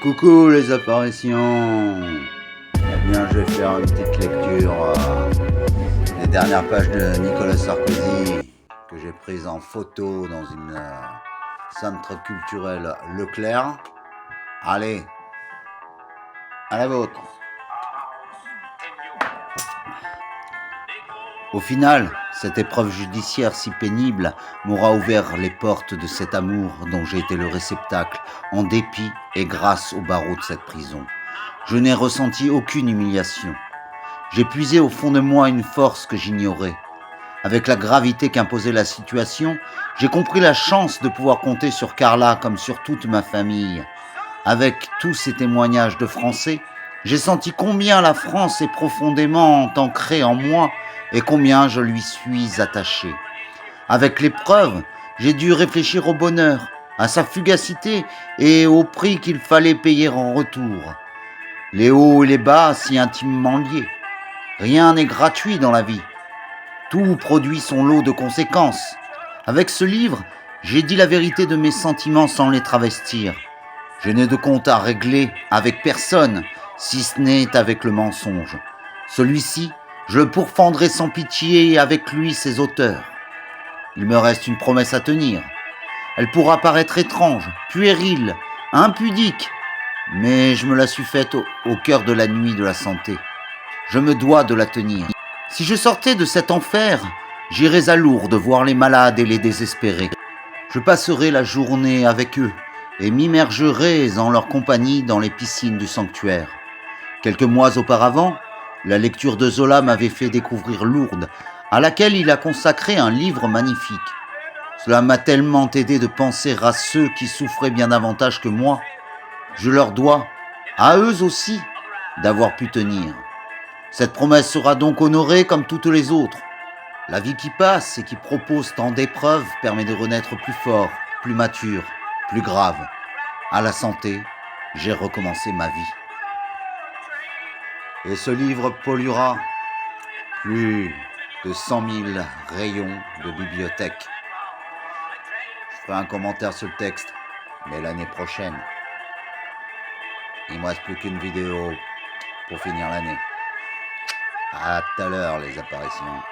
Coucou les apparitions. Eh bien, je vais faire une petite lecture des dernières pages de Nicolas Sarkozy que j'ai prises en photo dans une centre culturel Leclerc. Allez, à la vôtre. Au final, cette épreuve judiciaire si pénible m'aura ouvert les portes de cet amour dont j'ai été le réceptacle, en dépit et grâce aux barreaux de cette prison. Je n'ai ressenti aucune humiliation. J'ai puisé au fond de moi une force que j'ignorais. Avec la gravité qu'imposait la situation, j'ai compris la chance de pouvoir compter sur Carla comme sur toute ma famille. Avec tous ces témoignages de Français, j'ai senti combien la France est profondément ancrée en moi et combien je lui suis attaché. Avec l'épreuve, j'ai dû réfléchir au bonheur, à sa fugacité et au prix qu'il fallait payer en retour. Les hauts et les bas si intimement liés. Rien n'est gratuit dans la vie. Tout produit son lot de conséquences. Avec ce livre, j'ai dit la vérité de mes sentiments sans les travestir. Je n'ai de compte à régler avec personne, si ce n'est avec le mensonge. Celui-ci, je le pourfendrai sans pitié et avec lui ses auteurs. Il me reste une promesse à tenir. Elle pourra paraître étrange, puérile, impudique, mais je me la suis faite au cœur de la nuit de la santé. Je me dois de la tenir. Si je sortais de cet enfer, j'irais à Lourdes voir les malades et les désespérés. Je passerai la journée avec eux et m'immergerai en leur compagnie dans les piscines du sanctuaire. Quelques mois auparavant, la lecture de Zola m'avait fait découvrir Lourdes, à laquelle il a consacré un livre magnifique. Cela m'a tellement aidé de penser à ceux qui souffraient bien davantage que moi. Je leur dois, à eux aussi, d'avoir pu tenir. Cette promesse sera donc honorée comme toutes les autres. La vie qui passe et qui propose tant d'épreuves permet de renaître plus fort, plus mature, plus grave. À la santé, j'ai recommencé ma vie. Et ce livre polluera plus de 100 000 rayons de bibliothèque. Je ferai un commentaire sur le texte, mais l'année prochaine. Il ne me reste plus qu'une vidéo pour finir l'année. À tout à l'heure les apparitions.